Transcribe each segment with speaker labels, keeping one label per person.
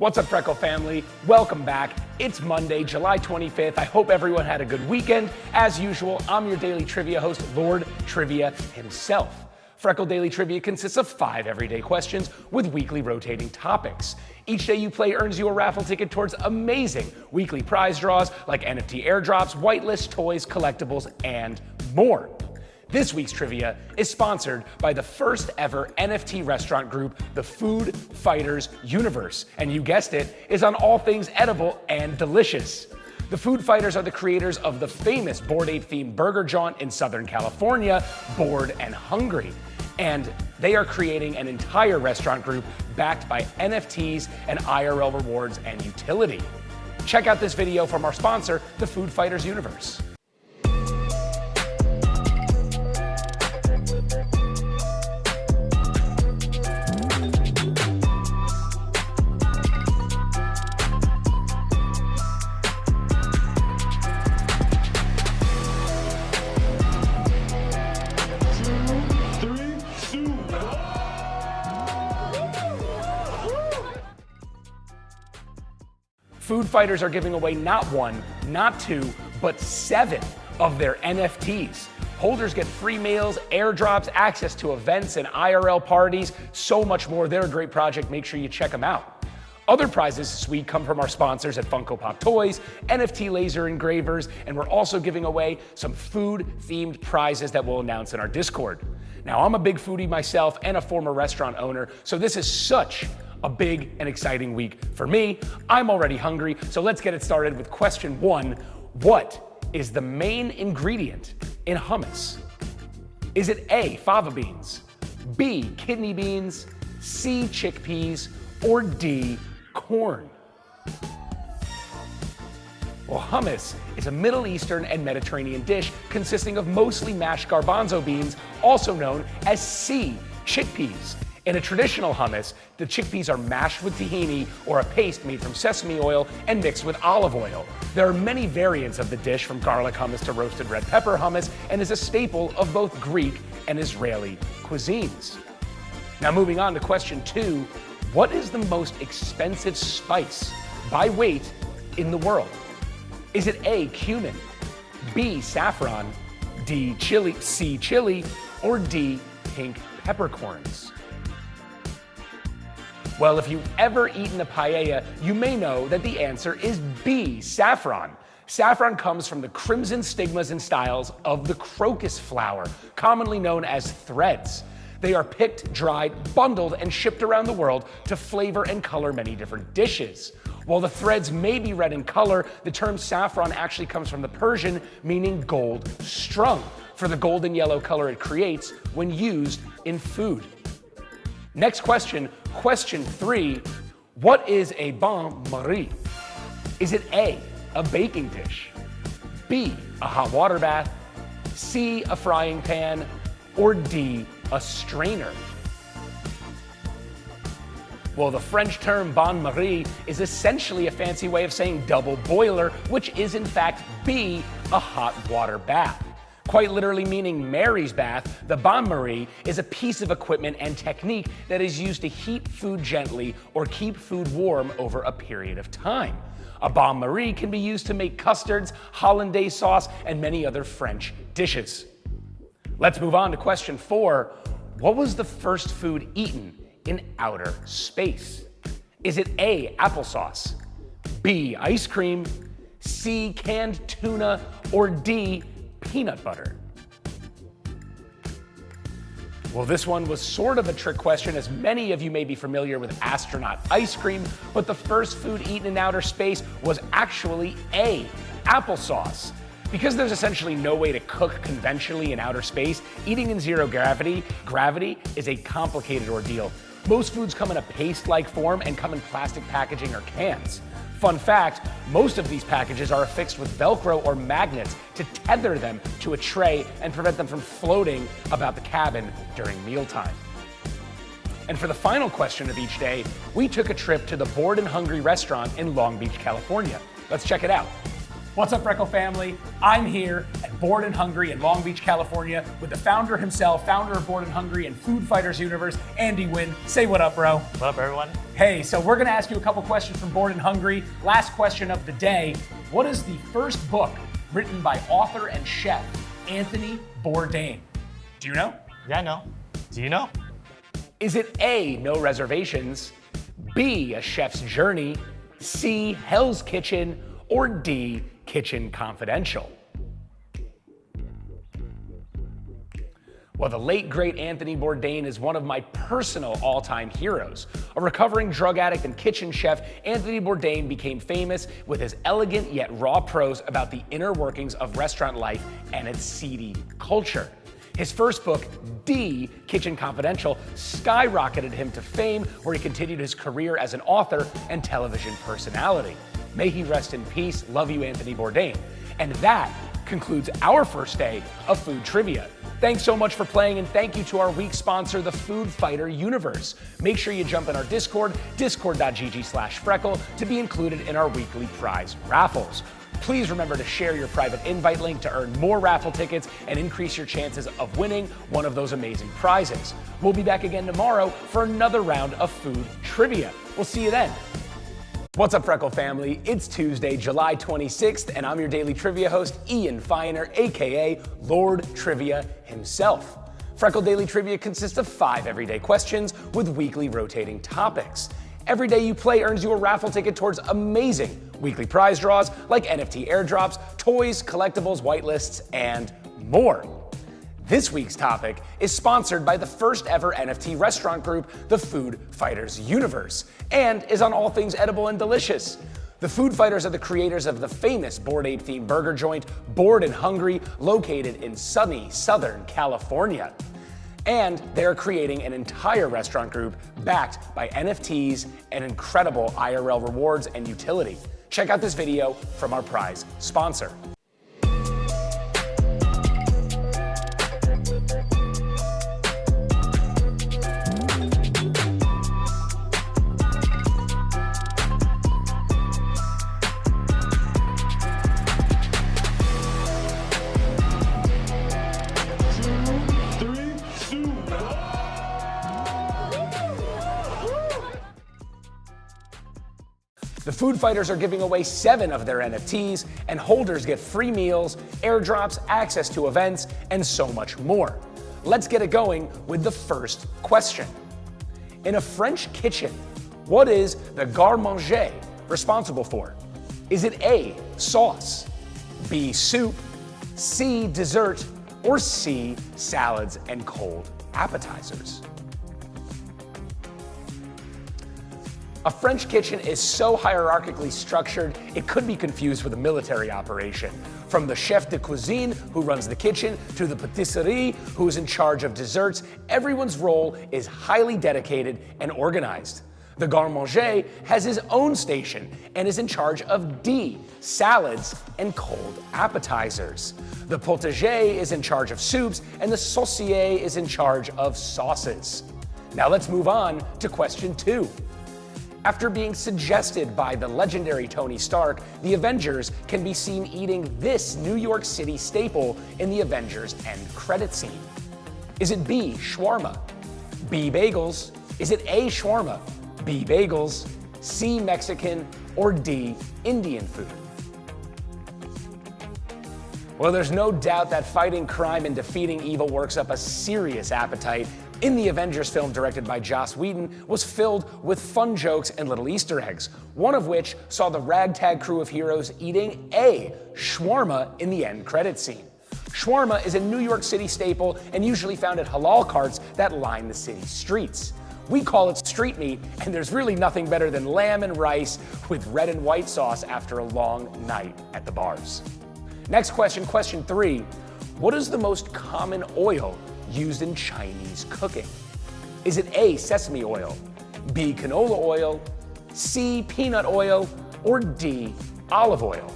Speaker 1: What's up, Freckle family? Welcome back. It's Monday, July 25th. I hope everyone had a good weekend. As usual, I'm your daily trivia host, Lord Trivia himself. Freckle Daily Trivia consists of 5 everyday questions with weekly rotating topics. Each day you play earns you a raffle ticket towards amazing weekly prize draws like NFT airdrops, whitelist, toys, collectibles, and more. This week's trivia is sponsored by the first ever NFT restaurant group, the Food Fighters Universe. And you guessed it, is on all things edible and delicious. The Food Fighters are the creators of the famous Bored Ape themed burger jaunt in Southern California, Bored and Hungry. And they are creating an entire restaurant group backed by NFTs and IRL rewards and utility. Check out this video from our sponsor, the Food Fighters Universe. Food Fighters are giving away not 1, not 2, but 7 of their NFTs. Holders get free meals, airdrops, access to events and IRL parties, so much more. They're a great project. Make sure you check them out. Other prizes this week come from our sponsors at Funko Pop Toys, NFT Laser Engravers, and we're also giving away some food-themed prizes that we'll announce in our Discord. Now, I'm a big foodie myself and a former restaurant owner, so this is such a big and exciting week for me. I'm already hungry, so let's get it started with question 1. What is the main ingredient in hummus? Is it A, fava beans, B, kidney beans, C, chickpeas, or D, corn? Well, hummus is a Middle Eastern and Mediterranean dish consisting of mostly mashed garbanzo beans, also known as C, chickpeas. In a traditional hummus, the chickpeas are mashed with tahini or a paste made from sesame oil and mixed with olive oil. There are many variants of the dish, from garlic hummus to roasted red pepper hummus, and is a staple of both Greek and Israeli cuisines. Now, moving on to question 2, what is the most expensive spice by weight in the world? Is it A, cumin, B, saffron, D, chili, C, chili, or D, pink peppercorns? Well, if you've ever eaten a paella, you may know that the answer is B, saffron. Saffron comes from the crimson stigmas and styles of the crocus flower, commonly known as threads. They are picked, dried, bundled, and shipped around the world to flavor and color many different dishes. While the threads may be red in color, the term saffron actually comes from the Persian, meaning gold strung, for the golden yellow color it creates when used in food. Next question, question 3. What is a bain-marie? Is it A, a baking dish, B, a hot water bath, C, a frying pan, or D, a strainer? Well, the French term bain-marie is essentially a fancy way of saying double boiler, which is in fact B, a hot water bath. Quite literally meaning Mary's bath, the bain-marie is a piece of equipment and technique that is used to heat food gently or keep food warm over a period of time. A bain-marie can be used to make custards, hollandaise sauce, and many other French dishes. Let's move on to question 4. What was the first food eaten in outer space? Is it A, applesauce, B, ice cream, C, canned tuna, or D, peanut butter? Well, this one was sort of a trick question, as many of you may be familiar with astronaut ice cream, but the first food eaten in outer space was actually A, applesauce. Because there's essentially no way to cook conventionally in outer space, eating in zero gravity is a complicated ordeal. Most foods come in a paste-like form and come in plastic packaging or cans. Fun fact, most of these packages are affixed with Velcro or magnets to tether them to a tray and prevent them from floating about the cabin during mealtime. And for the final question of each day, we took a trip to the Bored and Hungry restaurant in Long Beach, California. Let's check it out. What's up, Freckle family? I'm here at Bored and Hungry in Long Beach, California with the founder himself, founder of Bored and Hungry and Food Fighters Universe, Andy Wynn. Say what up, bro.
Speaker 2: What up, everyone?
Speaker 1: Hey, so we're gonna ask you a couple questions from Bored and Hungry. Last question of the day. What is the first book written by author and chef Anthony Bourdain? Do you know?
Speaker 2: Yeah, I know. Do you know?
Speaker 1: Is it A, No Reservations, B, A Chef's Journey, C, Hell's Kitchen, or D, Kitchen Confidential? Well, the late, great Anthony Bourdain is one of my personal all-time heroes. A recovering drug addict and kitchen chef, Anthony Bourdain became famous with his elegant yet raw prose about the inner workings of restaurant life and its seedy culture. His first book, D, Kitchen Confidential, skyrocketed him to fame, where he continued his career as an author and television personality. May he rest in peace. Love you, Anthony Bourdain. And that concludes our first day of food trivia. Thanks so much for playing, and thank you to our week sponsor, the Food Fighter Universe. Make sure you jump in our Discord, discord.gg/Freckle, to be included in our weekly prize raffles. Please remember to share your private invite link to earn more raffle tickets and increase your chances of winning one of those amazing prizes. We'll be back again tomorrow for another round of food trivia. We'll see you then. What's up, Freckle family? It's Tuesday, July 26th, and I'm your daily trivia host, Ian Feiner, aka Lord Trivia himself. Freckle Daily Trivia consists of 5 everyday questions with weekly rotating topics. Every day you play earns you a raffle ticket towards amazing weekly prize draws like NFT airdrops, toys, collectibles, whitelists, and more. This week's topic is sponsored by the first ever NFT restaurant group, the Food Fighters Universe, and is on all things edible and delicious. The Food Fighters are the creators of the famous Bored Ape themed burger joint, Bored and Hungry, located in sunny Southern California. And they're creating an entire restaurant group backed by NFTs and incredible IRL rewards and utility. Check out this video from our prize sponsor. The Food Fighters are giving away 7 of their NFTs, and holders get free meals, airdrops, access to events, and so much more. Let's get it going with the first question. In a French kitchen, what is the garde-manger responsible for? Is it A, sauce, B, soup, C, dessert, or C, salads and cold appetizers? A French kitchen is so hierarchically structured, it could be confused with a military operation. From the chef de cuisine, who runs the kitchen, to the patisserie, who is in charge of desserts, everyone's role is highly dedicated and organized. The garde-manger has his own station and is in charge of D, salads and cold appetizers. The potager is in charge of soups, and the saucier is in charge of sauces. Now let's move on to question 2. After being suggested by the legendary Tony Stark, the Avengers can be seen eating this New York City staple in the Avengers end credit scene. Is it B, shawarma, B, bagels? Is it A, shawarma, B, bagels, C, Mexican, or D, Indian food? Well, there's no doubt that fighting crime and defeating evil works up a serious appetite. In the Avengers film directed by Joss Whedon was filled with fun jokes and little Easter eggs, one of which saw the ragtag crew of heroes eating a shawarma in the end credits scene. Shawarma is a New York City staple and usually found at halal carts that line the city's streets. We call it street meat, and there's really nothing better than lamb and rice with red and white sauce after a long night at the bars. Next question, question 3. What is the most common oil used in Chinese cooking? Is it A, sesame oil, B, canola oil, C, peanut oil, or D, olive oil?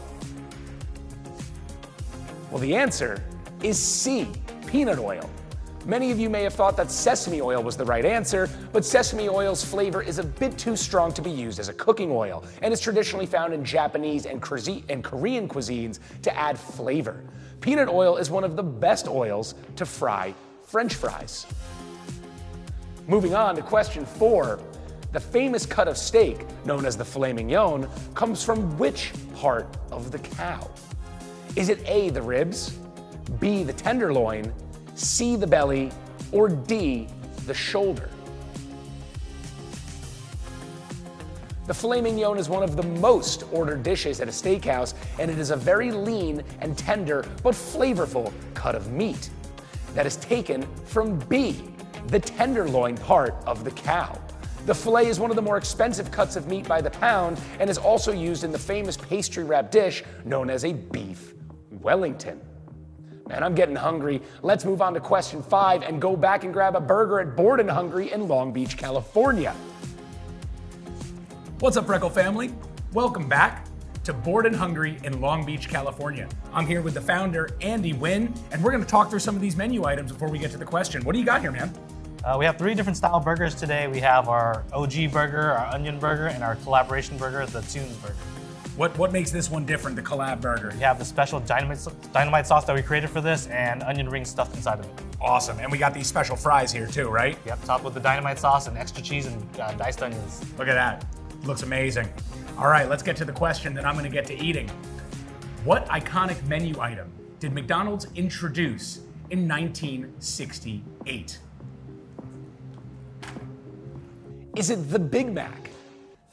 Speaker 1: Well, the answer is C, peanut oil. Many of you may have thought that sesame oil was the right answer, but sesame oil's flavor is a bit too strong to be used as a cooking oil and is traditionally found in Japanese and Korean cuisines to add flavor. Peanut oil is one of the best oils to fry French fries. Moving on to question 4. The famous cut of steak, known as the filet mignon, comes from which part of the cow? Is it A, the ribs, B, the tenderloin, C, the belly, or D, the shoulder? The filet mignon is one of the most ordered dishes at a steakhouse, and it is a very lean and tender but flavorful cut of meat that is taken from B, the tenderloin part of the cow. The filet is one of the more expensive cuts of meat by the pound and is also used in the famous pastry wrap dish known as a beef Wellington. Man, I'm getting hungry. Let's move on to question 5 and go back and grab a burger at Bored and Hungry in Long Beach, California. What's up, Freckle family? Welcome back to Bored and Hungry in Long Beach, California. I'm here with the founder, Andy Wynn, and we're gonna talk through some of these menu items before we get to the question. What do you got here, man?
Speaker 2: We have 3 different style burgers today. We have our OG burger, our onion burger, and our collaboration burger, the Tunes burger.
Speaker 1: What makes this one different, the collab burger?
Speaker 2: We have the special dynamite sauce that we created for this and onion rings stuffed inside of it.
Speaker 1: Awesome, and we got these special fries here too, right?
Speaker 2: Yep, topped with the dynamite sauce and extra cheese and diced onions.
Speaker 1: Look at that, looks amazing. All right, let's get to the question, then I'm gonna get to eating. What iconic menu item did McDonald's introduce in 1968? Is it the Big Mac,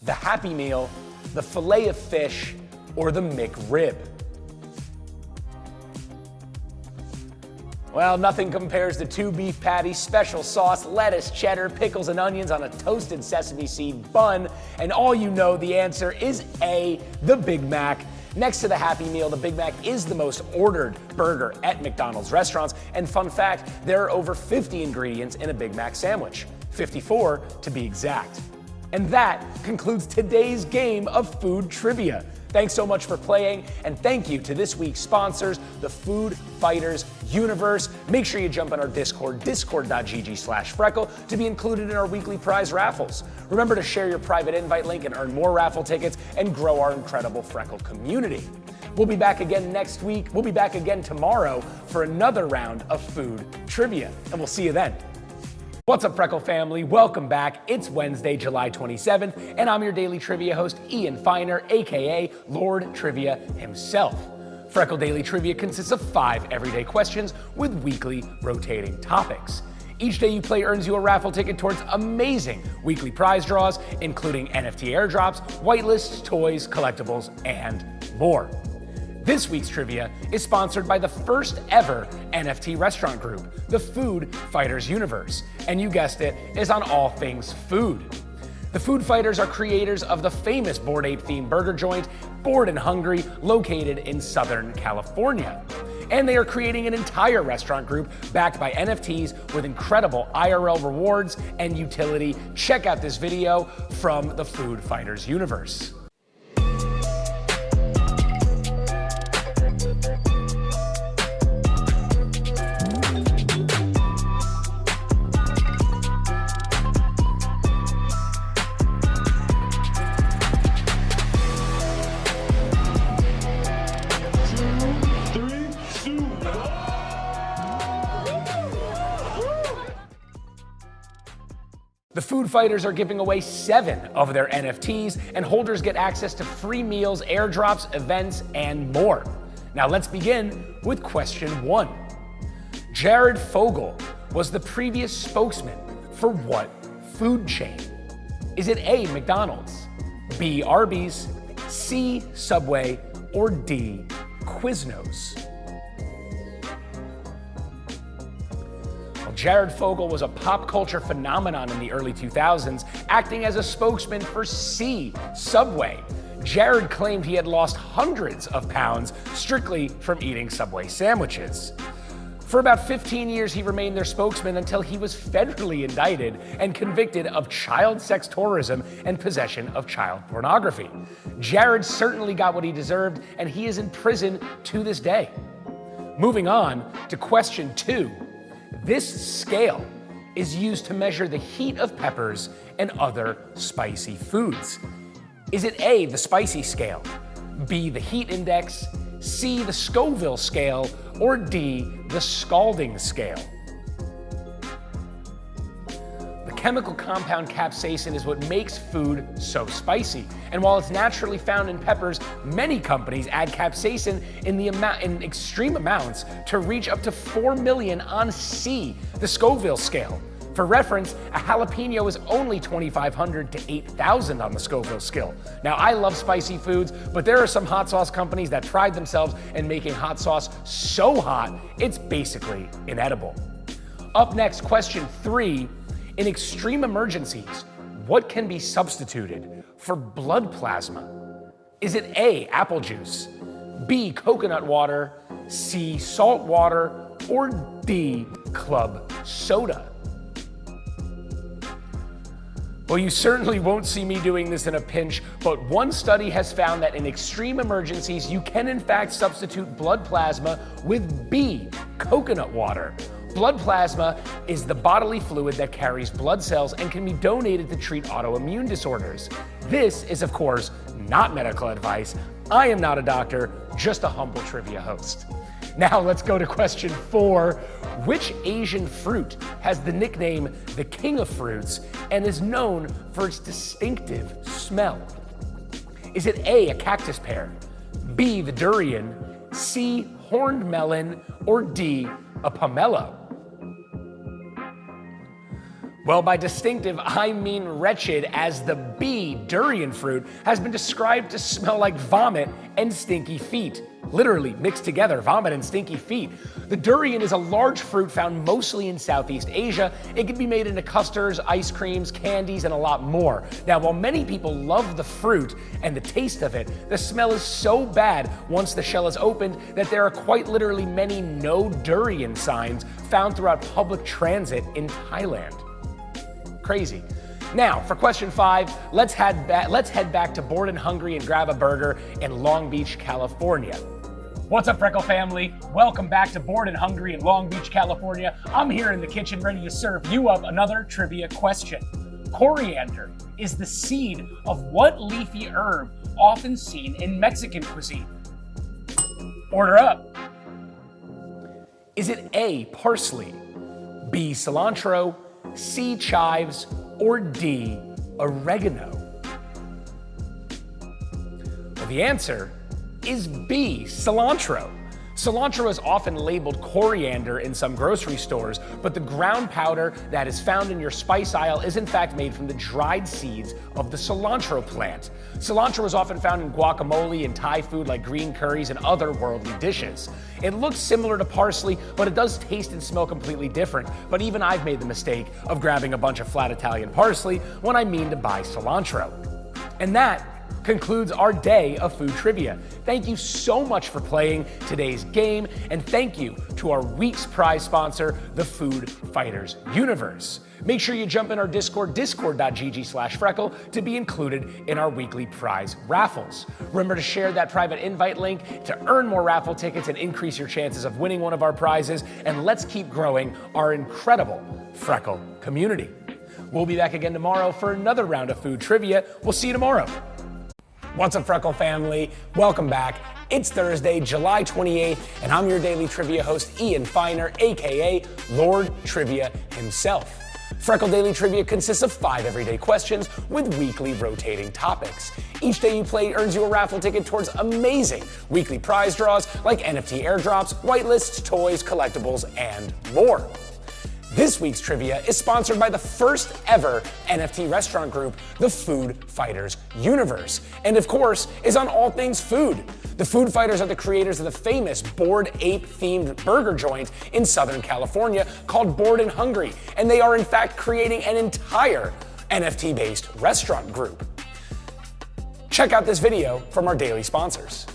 Speaker 1: the Happy Meal, the Filet of Fish, or the McRib? Well, nothing compares to 2 beef patties, special sauce, lettuce, cheddar, pickles, and onions on a toasted sesame seed bun. And all you know, the answer is A, the Big Mac. Next to the Happy Meal, the Big Mac is the most ordered burger at McDonald's restaurants. And fun fact, there are over 50 ingredients in a Big Mac sandwich, 54 to be exact. And that concludes today's game of food trivia. Thanks so much for playing, and thank you to this week's sponsors, the Food Fighters Universe. Make sure you jump on our Discord, discord.gg/Freckle, to be included in our weekly prize raffles. Remember to share your private invite link and earn more raffle tickets and grow our incredible Freckle community. We'll be back again next week. We'll be back again tomorrow for another round of food trivia, and we'll see you then. What's up, Freckle family? Welcome back. It's Wednesday, July 27th, and I'm your daily trivia host, Ian Feiner, aka Lord Trivia himself. Freckle Daily Trivia consists of 5 everyday questions with weekly rotating topics. Each day you play earns you a raffle ticket towards amazing weekly prize draws, including NFT airdrops, whitelists, toys, collectibles, and more. This week's trivia is sponsored by the first ever NFT restaurant group, the Food Fighters Universe, and you guessed it, is on all things food. The Food Fighters are creators of the famous Bored Ape themed burger joint, Bored and Hungry, located in Southern California. And they are creating an entire restaurant group backed by NFTs with incredible IRL rewards and utility. Check out this video from the Food Fighters Universe. The Food Fighters are giving away 7 of their NFTs, and holders get access to free meals, airdrops, events, and more. Now let's begin with question 1. Jared Fogle was the previous spokesman for what food chain? Is it A, McDonald's, B, Arby's, C, Subway, or D, Quiznos? Jared Fogle was a pop culture phenomenon in the early 2000s, acting as a spokesman for C, Subway. Jared claimed he had lost hundreds of pounds strictly from eating Subway sandwiches. For about 15 years, he remained their spokesman until he was federally indicted and convicted of child sex tourism and possession of child pornography. Jared certainly got what he deserved, and he is in prison to this day. Moving on to question 2. This scale is used to measure the heat of peppers and other spicy foods. Is it A, the spicy scale, B, the heat index, C, the Scoville scale, or D, the scalding scale? The chemical compound capsaicin is what makes food so spicy. And while it's naturally found in peppers, many companies add capsaicin in extreme amounts to reach up to 4 million on C, the Scoville scale. For reference, a jalapeno is only 2,500 to 8,000 on the Scoville scale. Now, I love spicy foods, but there are some hot sauce companies that pride themselves in making hot sauce so hot, it's basically inedible. Up next, question 3. In extreme emergencies, what can be substituted for blood plasma? Is it A, apple juice, B, coconut water, C, salt water, or D, club soda? Well, you certainly won't see me doing this in a pinch, but one study has found that in extreme emergencies, you can in fact substitute blood plasma with B, coconut water. Blood plasma is the bodily fluid that carries blood cells and can be donated to treat autoimmune disorders. This is, of course, not medical advice. I am not a doctor, just a humble trivia host. Now let's go to question 4. Which Asian fruit has the nickname the king of fruits and is known for its distinctive smell? Is it A, cactus pear, B, the durian, C, horned melon, or D, a pomelo? Well, by distinctive, I mean wretched, as the B, durian fruit, has been described to smell like vomit and stinky feet. Literally mixed together, vomit and stinky feet. The durian is a large fruit found mostly in Southeast Asia. It can be made into custards, ice creams, candies, and a lot more. Now, while many people love the fruit and the taste of it, the smell is so bad once the shell is opened that there are quite literally many no durian signs found throughout public transit in Thailand. Crazy. Now, for question 5, let's head back to Bored and Hungry and grab a burger in Long Beach, California. What's up, Freckle family? Welcome back to Bored and Hungry in Long Beach, California. I'm here in the kitchen ready to serve you up another trivia question. Coriander is the seed of what leafy herb often seen in Mexican cuisine? Order up. Is it A, parsley, B, cilantro, C, chives, or D, oregano? Well, the answer is B, cilantro. Cilantro is often labeled coriander in some grocery stores, but the ground powder that is found in your spice aisle is in fact made from the dried seeds of the cilantro plant. Cilantro is often found in guacamole and Thai food like green curries and other worldly dishes. It looks similar to parsley, but it does taste and smell completely different. But even I've made the mistake of grabbing a bunch of flat Italian parsley when I mean to buy cilantro. And that concludes our day of food trivia. Thank you so much for playing today's game, and thank you to our week's prize sponsor, the Food Fighters Universe. Make sure you jump in our Discord, discord.gg/Freckle, to be included in our weekly prize raffles. Remember to share that private invite link to earn more raffle tickets and increase your chances of winning one of our prizes, and let's keep growing our incredible Freckle community. We'll be back again tomorrow for another round of food trivia. We'll see you tomorrow. What's up, Freckle family? Welcome back. It's Thursday, July 28th, and I'm your daily trivia host, Ian Feiner, aka Lord Trivia himself. Freckle Daily Trivia consists of 5 everyday questions with weekly rotating topics. Each day you play earns you a raffle ticket towards amazing weekly prize draws like NFT airdrops, whitelists, toys, collectibles, and more. This week's trivia is sponsored by the first ever NFT restaurant group, the Food Fighters Universe, and of course is on all things food. The Food Fighters are the creators of the famous Bored Ape themed burger joint in Southern California called Bored and Hungry, and they are in fact creating an entire NFT based restaurant group. Check out this video from our daily sponsors.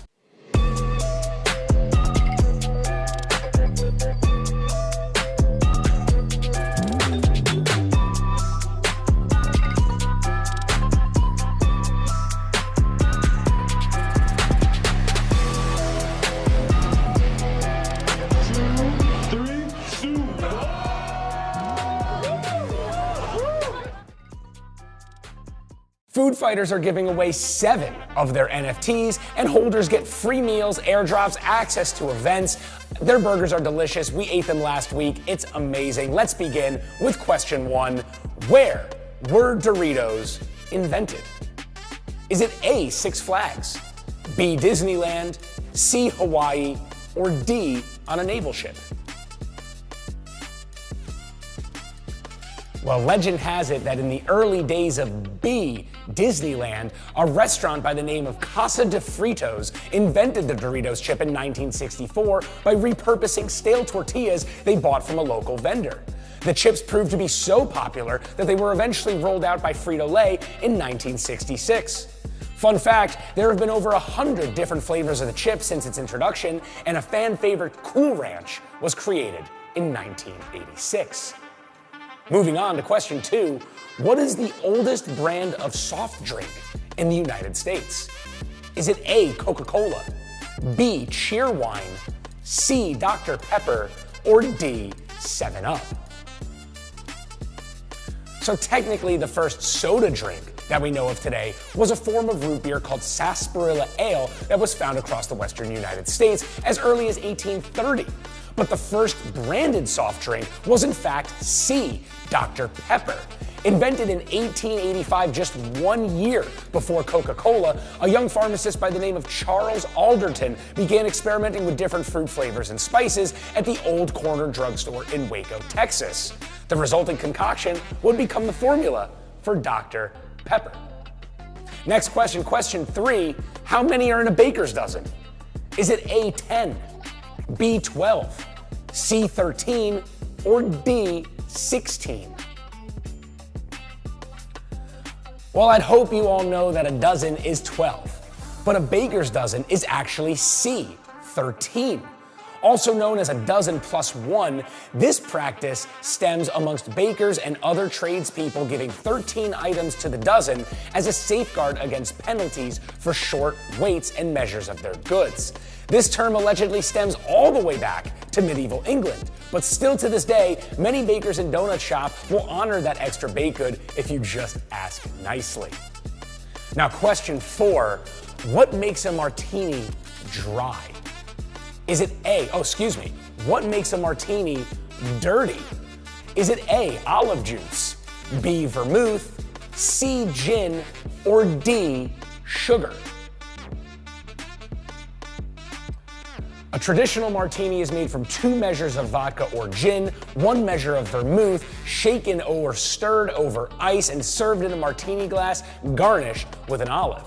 Speaker 1: Food fighters are giving away 7 of their NFTs, and holders get free meals, airdrops, access to events. Their burgers are delicious. We ate them last week. It's amazing. Let's begin with question 1. Where were Doritos invented? Is it A, Six Flags, B, Disneyland, C, Hawaii, or D, on a naval ship? Well, legend has it that in the early days of B, Disneyland, a restaurant by the name of Casa de Fritos invented the Doritos chip in 1964 by repurposing stale tortillas they bought from a local vendor. The chips proved to be so popular that they were eventually rolled out by Frito-Lay in 1966. Fun fact, there have been over 100 different flavors of the chip since its introduction, and a fan favorite Cool Ranch was created in 1986. Moving on to question 2, what is the oldest brand of soft drink in the United States? Is it A, Coca-Cola, B, Cheerwine, C, Dr. Pepper, or D, 7-Up? So technically the first soda drink that we know of today was a form of root beer called sarsaparilla ale that was found across the western United States as early as 1830. But the first branded soft drink was in fact C, Dr. Pepper. Invented in 1885, just 1 year before Coca-Cola, a young pharmacist by the name of Charles Alderton began experimenting with different fruit flavors and spices at the Old Corner drugstore in Waco, Texas. The resulting concoction would become the formula for Dr. Pepper. Next question, question 3, how many are in a baker's dozen? Is it A, 10, B, 12, C, 13, or D, 16? Well, I'd hope you all know that a dozen is 12, but a baker's dozen is actually C, 13. Also known as a dozen plus 1, this practice stems amongst bakers and other tradespeople giving 13 items to the dozen as a safeguard against penalties for short weights and measures of their goods. This term allegedly stems all the way back to medieval England, but still to this day, many bakers and donut shops will honor that extra baked good if you just ask nicely. Now, question 4, what makes a martini dry? Is it what makes a martini dirty? Is it A, olive juice, B, vermouth, C, gin, or D, sugar? A traditional martini is made from 2 measures of vodka or gin, 1 measure of vermouth, shaken or stirred over ice, and served in a martini glass garnished with an olive.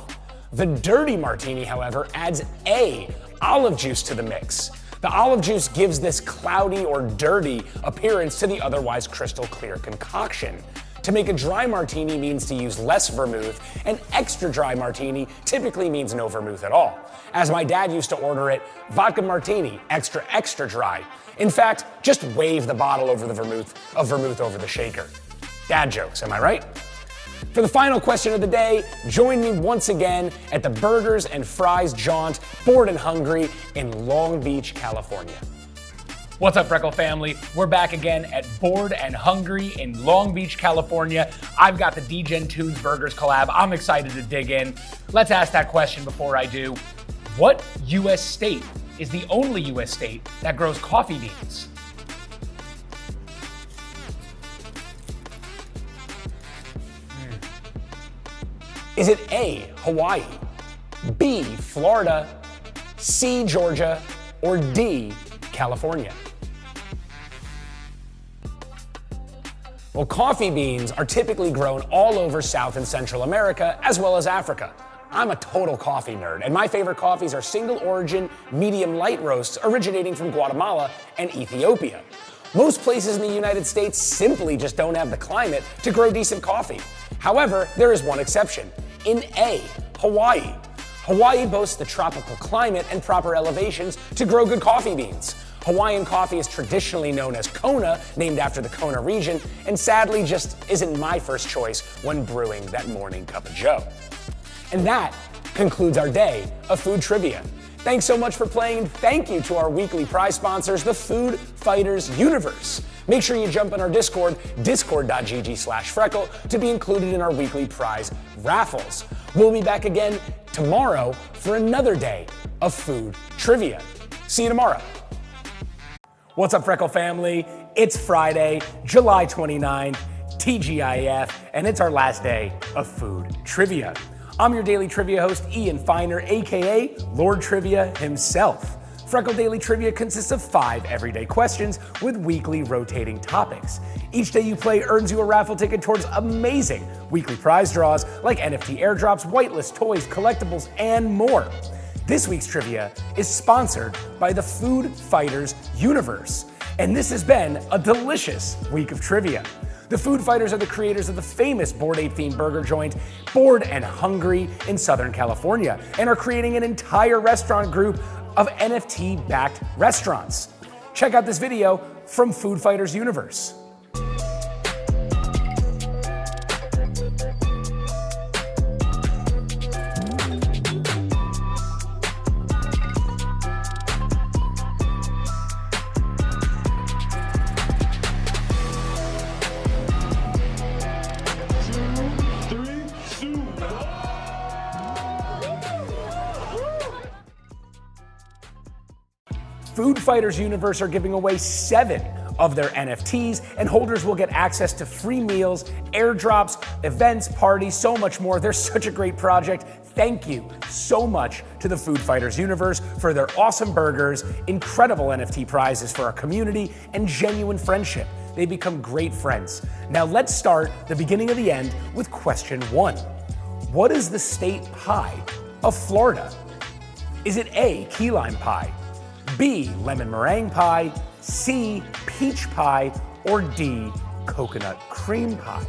Speaker 1: The dirty martini, however, adds A, olive juice to the mix. The olive juice gives this cloudy or dirty appearance to the otherwise crystal clear concoction. To make a dry martini means to use less vermouth, and extra dry martini typically means no vermouth at all. As my dad used to order it, vodka martini, extra, extra dry. In fact, just wave the bottle over the vermouth over the shaker. Dad jokes, am I right? For the final question of the day, join me once again at the Burgers and Fries Jaunt, Bored and Hungry in Long Beach, California.
Speaker 3: What's up, Freckle family? We're back again at Bored and Hungry in Long Beach, California. I've got the DGen Tunes Burgers collab. I'm excited to dig in. Let's ask that question before I do. What U.S. state is the only U.S. state that grows coffee beans?
Speaker 1: Is it A, Hawaii, B, Florida, C, Georgia, or D, California? Well, coffee beans are typically grown all over South and Central America, as well as Africa. I'm a total coffee nerd, and my favorite coffees are single origin, medium light roasts originating from Guatemala and Ethiopia. Most places in the United States simply just don't have the climate to grow decent coffee. However, there is one exception. In A, Hawaii. Hawaii boasts the tropical climate and proper elevations to grow good coffee beans. Hawaiian coffee is traditionally known as Kona, named after the Kona region, and sadly just isn't my first choice when brewing that morning cup of joe. And that concludes our day of food trivia. Thanks so much for playing, and thank you to our weekly prize sponsors, the Food Fighters Universe. Make sure you jump in our Discord, discord.gg/Freckle, to be included in our weekly prize raffles. We'll be back again tomorrow for another day of food trivia. See you tomorrow. What's up, Freckle family? It's Friday, July 29th, TGIF, and it's our last day of food trivia. I'm your daily trivia host, Ian Feiner, aka Lord Trivia himself. Freckle Daily Trivia consists of 5 everyday questions with weekly rotating topics. Each day you play earns you a raffle ticket towards amazing weekly prize draws like NFT airdrops, whitelist, toys, collectibles, and more. This week's trivia is sponsored by the Food Fighters universe, and this has been a delicious week of trivia. The Food Fighters are the creators of the famous Bored Ape-themed burger joint, Bored and Hungry in Southern California, and are creating an entire restaurant group of NFT-backed restaurants. Check out this video from Food Fighters Universe. Food Fighters Universe are giving away 7 of their NFTs, and holders will get access to free meals, airdrops, events, parties, so much more. They're such a great project. Thank you so much to the Food Fighters Universe for their awesome burgers, incredible NFT prizes for our community, and genuine friendship. They become great friends. Now let's start the beginning of the end with question 1. What is the state pie of Florida? Is it A, key lime pie, B, lemon meringue pie, C, peach pie, or D, coconut cream pie?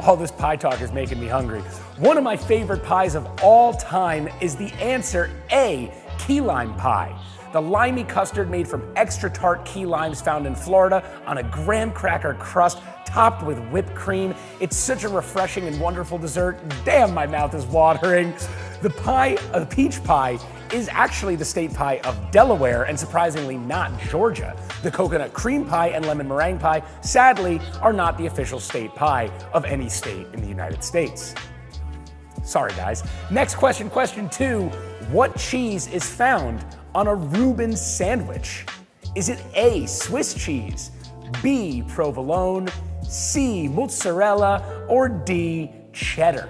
Speaker 1: All this pie talk is making me hungry. One of my favorite pies of all time is the answer A, key lime pie. The limey custard made from extra tart key limes found in Florida on a graham cracker crust topped with whipped cream. It's such a refreshing and wonderful dessert. Damn, my mouth is watering. The peach pie is actually the state pie of Delaware, and surprisingly not Georgia. The coconut cream pie and lemon meringue pie, sadly, are not the official state pie of any state in the United States. Sorry, guys. Next question, question 2. What cheese is found on a Reuben sandwich? Is it A, Swiss cheese, B, provolone, C, mozzarella, or D, cheddar?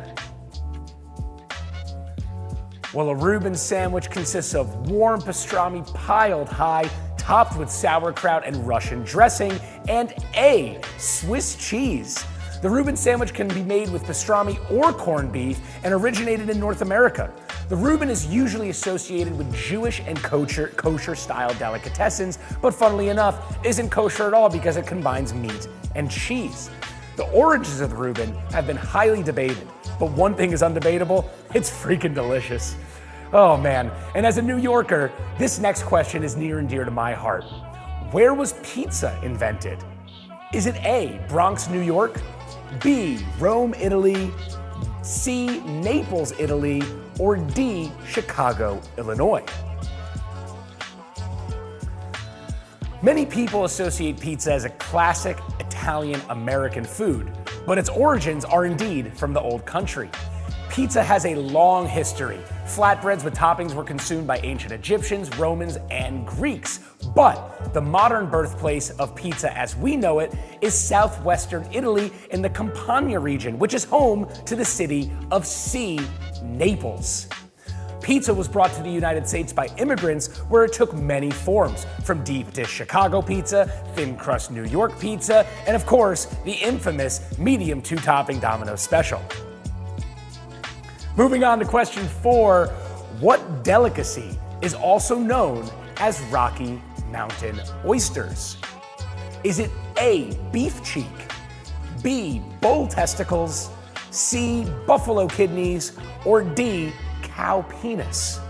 Speaker 1: Well, a Reuben sandwich consists of warm pastrami piled high, topped with sauerkraut and Russian dressing, and A, Swiss cheese. The Reuben sandwich can be made with pastrami or corned beef and originated in North America. The Reuben is usually associated with Jewish and kosher-style delicatessens, but funnily enough, isn't kosher at all because it combines meat and cheese. The origins of the Reuben have been highly debated, but one thing is undebatable: it's freaking delicious. Oh man, and as a New Yorker, this next question is near and dear to my heart. Where was pizza invented? Is it A, Bronx, New York, B, Rome, Italy, C, Naples, Italy, or D, Chicago, Illinois? Many people associate pizza as a classic Italian-American food, but its origins are indeed from the old country. Pizza has a long history. Flatbreads with toppings were consumed by ancient Egyptians, Romans, and Greeks. But the modern birthplace of pizza as we know it is southwestern Italy in the Campania region, which is home to the city of Naples. Pizza was brought to the United States by immigrants, where it took many forms, from deep dish Chicago pizza, thin crust New York pizza, and of course, the infamous medium 2-topping Domino's special. Moving on to question 4, what delicacy is also known as Rocky Mountain oysters? Is it A, beef cheek, B, bull testicles, C, buffalo kidneys, or D, cow penis?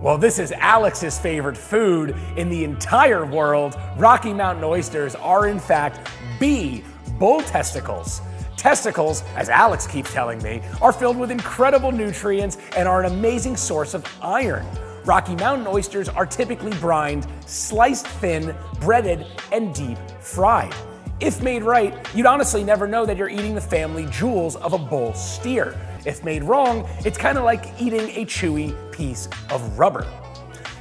Speaker 1: Well, this is Alex's favorite food in the entire world. Rocky Mountain oysters are in fact B, bull testicles. Testicles, as Alex keeps telling me, are filled with incredible nutrients and are an amazing source of iron. Rocky Mountain oysters are typically brined, sliced thin, breaded, and deep fried. If made right, you'd honestly never know that you're eating the family jewels of a bull steer. If made wrong, it's kind of like eating a chewy piece of rubber.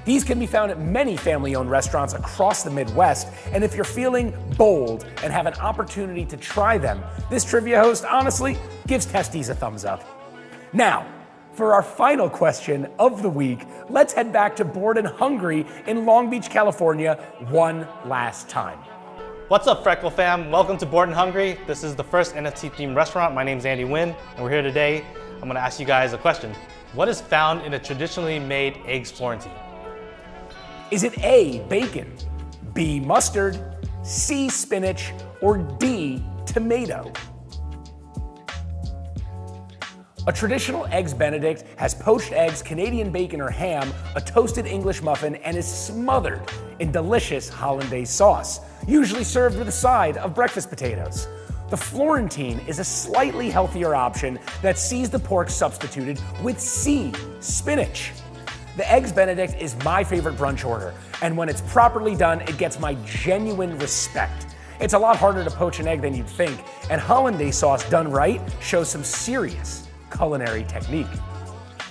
Speaker 1: These can be found at many family-owned restaurants across the Midwest, and if you're feeling bold and have an opportunity to try them, this trivia host honestly gives Testies a thumbs up. Now, for our final question of the week, let's head back to Bored and Hungry in Long Beach, California one last time.
Speaker 2: What's up, Freckle fam? Welcome to Bored and Hungry. This is the first NFT-themed restaurant. My name is Andy Wynn, and we're here today. I'm gonna ask you guys a question. What is found in a traditionally made eggs Florentine?
Speaker 1: Is it A, bacon, B, mustard, C, spinach, or D, tomato? A traditional Eggs Benedict has poached eggs, Canadian bacon or ham, a toasted English muffin, and is smothered in delicious hollandaise sauce, usually served with a side of breakfast potatoes. The Florentine is a slightly healthier option that sees the pork substituted with C, spinach. The Eggs Benedict is my favorite brunch order, and when it's properly done, it gets my genuine respect. It's a lot harder to poach an egg than you'd think, and hollandaise sauce done right shows some serious culinary technique.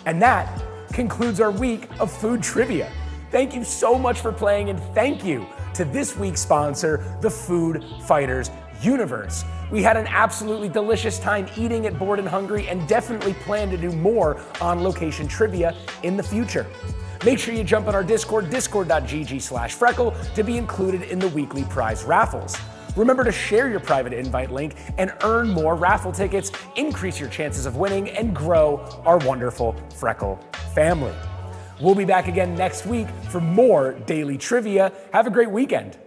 Speaker 1: And that concludes our week of food trivia. Thank you so much for playing, and thank you to this week's sponsor, the Food Fighters Universe. We had an absolutely delicious time eating at Bored and Hungry, and definitely plan to do more on location trivia in the future. Make sure you jump on our Discord, discord.gg/Freckle, to be included in the weekly prize raffles. Remember to share your private invite link and earn more raffle tickets, increase your chances of winning, and grow our wonderful Freckle family. We'll be back again next week for more daily trivia. Have a great weekend.